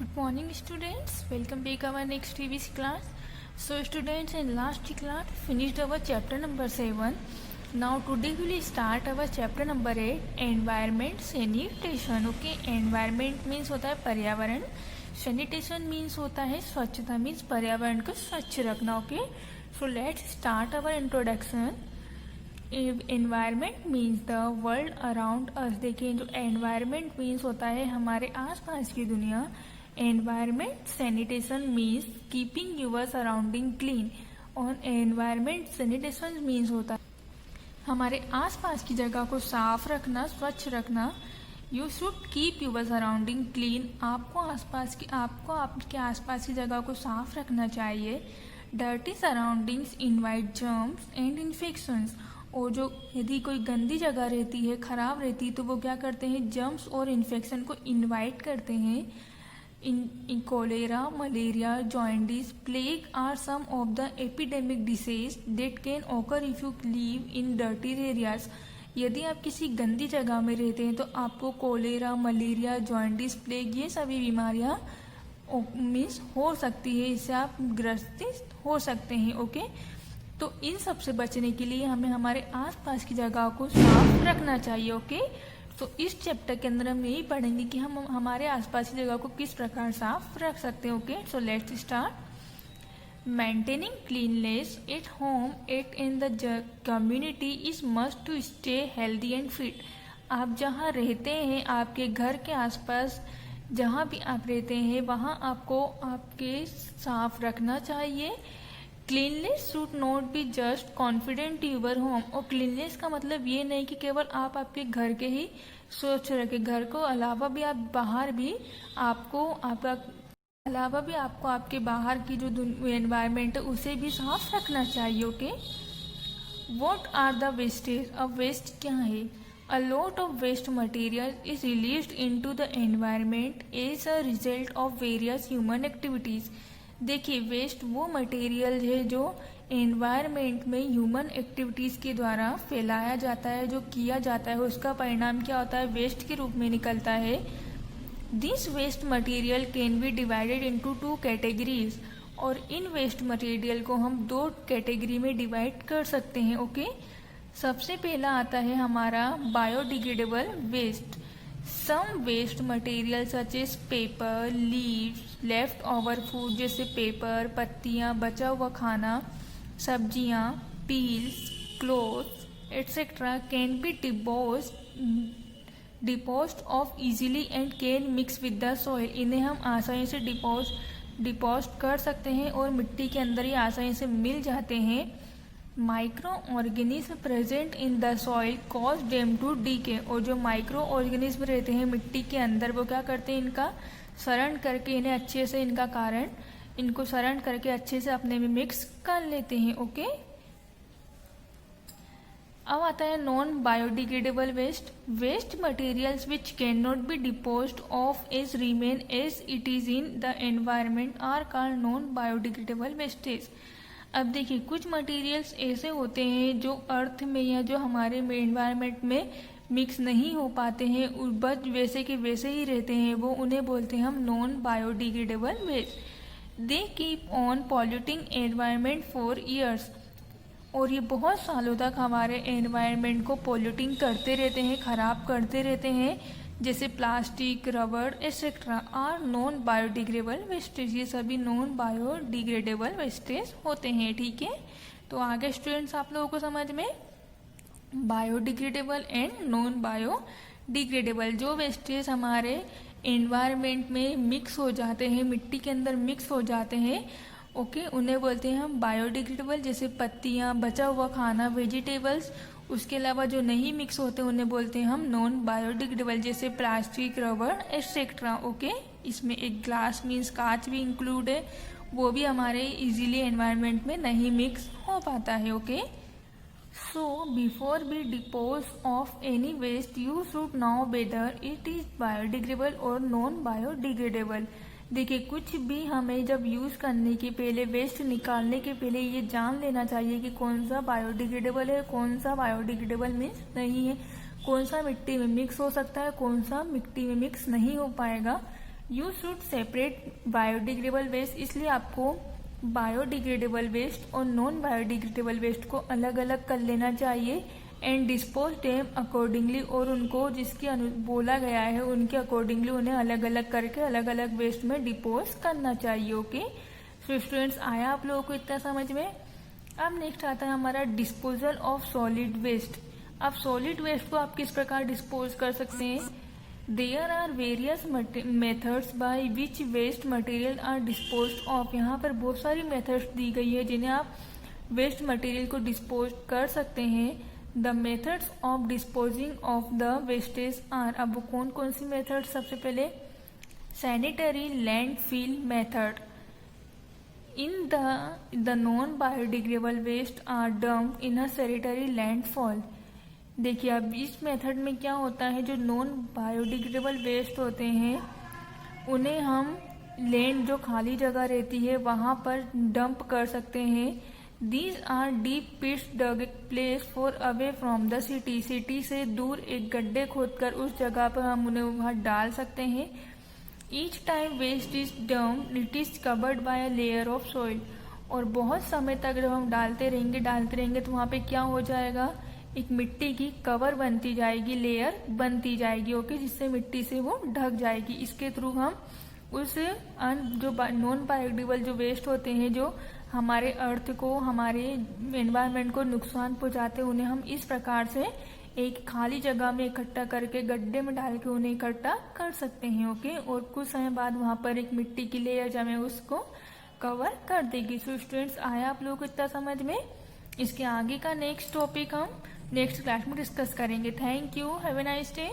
Good morning students, welcome back our next TVC class. So students, in last class finished our chapter number 7. Now today we will start our chapter number 8, environment sanitation. Okay, environment means होता है पर्यावरण, sanitation means होता है स्वच्छता, means पर्यावरण को स्वच्छ रखना. Okay, so let's start our introduction. Environment means the world around us. देखिए, जो एनवायरमेंट मीन्स होता है हमारे आसपास की दुनिया. Environment sanitation means keeping your surrounding clean. और एनवायरमेंट सैनिटेशन मीन्स होता है हमारे आसपास की जगह को साफ रखना, स्वच्छ रखना. You should keep your surrounding clean. आपको आपके आसपास की जगह को साफ रखना चाहिए. Dirty surroundings invite germs and infections. और जो यदि कोई गंदी जगह रहती है, खराब रहती है, तो वो क्या करते हैं, जर्म्स और इन्फेक्शन को इनवाइट करते हैं. इन cholera, malaria, jaundice, plague are some of the epidemic diseases that can occur if you live in dirty areas. यदि आप किसी गंदी जगह में रहते हैं तो आपको कोलेरा, मलेरिया, जॉइंडिस, प्लेग, ये सभी बीमारियां मीन्स हो सकती है, इससे आप ग्रसित हो सकते हैं. ओके, तो इन सब से बचने के लिए हमें हमारे आसपास की जगह को साफ रखना चाहिए. ओके, तो इस चैप्टर के अंदर हम यही पढ़ेंगे कि हम हमारे आसपास की जगह को किस प्रकार साफ रख सकते हैं. Okay, so let's start. Maintaining cleanliness at home at in the community is must to stay healthy and fit. आप जहाँ रहते हैं, आपके घर के आसपास जहाँ भी आप रहते हैं, वहाँ आपको आपके साफ रखना चाहिए. Cleanliness should not be just confident your home. और क्लीननेस का मतलब ये नहीं कि केवल आप आपके घर के ही स्वच्छ रखें. घर को अलावा भी आप बाहर भी आपको आपके बाहर की जो एनवायरनमेंट है उसे भी साफ रखना चाहिए. Okay, what are the wastage. अब वेस्ट क्या है? A lot of waste material is released into the environment as a result of various human activities. देखिए, वेस्ट वो मटेरियल है जो एनवायरनमेंट में ह्यूमन एक्टिविटीज़ के द्वारा फैलाया जाता है, जो किया जाता है, उसका परिणाम क्या होता है, वेस्ट के रूप में निकलता है. This waste material can be divided into 2 categories. और इन वेस्ट मटेरियल को हम 2 कैटेगरी में डिवाइड कर सकते हैं. ओके, सबसे पहला आता है हमारा biodegradable waste. Some waste material such as paper, leaves, left over food जैसे पेपर, पत्तियाँ, बचा हुआ खाना, सब्जियाँ, peels, clothes etcetera can be disposed of easily and can mix with the soil. इन्हें हम आसानी से डिपोस्ट कर सकते हैं और मिट्टी के अंदर ही आसानी से मिल जाते हैं. Micro organism present in the soil cause them to decay. और जो माइक्रो ऑर्गेनिज्म रहते हैं मिट्टी के अंदर, वो क्या करते हैं, इनका शरण करके इन्हें अच्छे से इनको शरण करके अच्छे से अपने में मिक्स कर लेते हैं. ओके, अब आता है non biodegradable waste. Waste materials which can not be disposed of as remain as it is in the environment are called non biodegradable wastage. अब देखिए, कुछ मटेरियल्स ऐसे होते हैं जो अर्थ में या जो हमारे एनवायरनमेंट में मिक्स नहीं हो पाते हैं, बस वैसे के वैसे ही रहते हैं, वो उन्हें बोलते हैं हम non biodegradable waste. They keep on polluting environment for years. और ये बहुत सालों तक हमारे एनवायरनमेंट को पॉल्यूटिंग करते रहते हैं, ख़राब करते रहते हैं. जैसे प्लास्टिक, रबड़ etcetera are non biodegradable wastage. ये सभी नॉन बायोडिग्रेडेबल वेस्टेज होते हैं. ठीक है, तो आगे स्टूडेंट्स आप लोगों को समझ में बायोडिग्रेडेबल एंड नॉन बायोडिग्रेडेबल. जो वेस्टेज हमारे एनवायरनमेंट में मिक्स हो जाते हैं, मिट्टी के अंदर मिक्स हो जाते हैं, ओके, उन्हें बोलते हैं हम बायोडिग्रेडेबल. जैसे पत्तियाँ, बचा हुआ खाना, वेजिटेबल्स. उसके अलावा जो नहीं मिक्स होते उन्हें बोलते हैं हम नॉन बायोडिग्रेडेबल, जैसे प्लास्टिक, रबड़ एक्सेट्रा. ओके, इसमें एक ग्लास मीन्स कांच भी इंक्लूड है, वो भी हमारे इजीली एनवायरनमेंट में नहीं मिक्स हो पाता है. Okay, so before be dispose of any waste you should know whether it is biodegradable और नॉन बायोडिग्रेडेबल. देखिए, कुछ भी हमें जब यूज़ करने के पहले, वेस्ट निकालने के पहले ये जान लेना चाहिए कि कौन सा बायोडिग्रेडेबल है, कौन सा बायोडिग्रेडेबल मीन्स नहीं है, कौन सा मिट्टी में मिक्स हो सकता है, कौन सा मिट्टी में मिक्स नहीं हो पाएगा. You should separate biodegradable waste, इसलिए आपको बायोडिग्रेडेबल वेस्ट और नॉन बायोडिग्रेडेबल वेस्ट को अलग अलग कर लेना चाहिए एंड डिस्पोज देम अकॉर्डिंगली, और उनको जिसकी बोला गया है उनके अकॉर्डिंगली उन्हें अलग अलग करके अलग अलग वेस्ट में डिपोज करना चाहिए। ओके सो स्टूडेंट्स, आया आप लोगों को इतना समझ में। अब नेक्स्ट आता है हमारा डिस्पोजल ऑफ सॉलिड वेस्ट। अब सॉलिड वेस्ट को आप किस प्रकार डिस्पोज कर सकते हैं। There are various methods by which waste material are dispose of. यहाँ पर बहुत सारी मेथड्स दी गई है जिन्हें आप वेस्ट मटेरियल को डिस्पोज कर सकते हैं। The methods of disposing of the wastage are, अब वो कौन कौन सी मेथड, सबसे पहले sanitary landfill method. In the non biodegradable waste are dump in a sanitary landfall. देखिए अब इस मेथड में क्या होता है, जो नॉन बायोडिग्रेडेबल वेस्ट होते हैं उन्हें हम लैंड, जो खाली जगह रहती है, वहां पर डंप कर सकते हैं। These are deep pits dug place for away from the city। City से दूर एक गड्ढे खोदकर उस जगह पर हम उन्हें वहां डाल सकते हैं। Each time waste is dumped, it is covered by a layer of soil। और बहुत समय तक जब हम डालते रहेंगे तो वहाँ पे क्या हो जाएगा, एक मिट्टी की कवर बनती जाएगी, लेयर बनती जाएगी। ओके, जिससे मिट्टी से वो ढक जाएगी। इसके थ्रू हम उस जो नॉन बायोडिग्रेडेबल जो वेस्ट होते हैं, जो हमारे अर्थ को, हमारे एनवायरनमेंट को नुकसान पहुंचाते हैं, उन्हें हम इस प्रकार से एक खाली जगह में इकट्ठा करके गड्ढे में डाल के उन्हें इकट्ठा कर सकते हैं। ओके, और कुछ समय बाद वहां पर एक मिट्टी की लेयर जमे उसको कवर कर देगी। सो स्टूडेंट्स, आया आप लोगों को इतना समझ में। इसके आगे का नेक्स्ट टॉपिक हम नेक्स्ट क्लास में डिस्कस करेंगे। Thank you, have a nice day.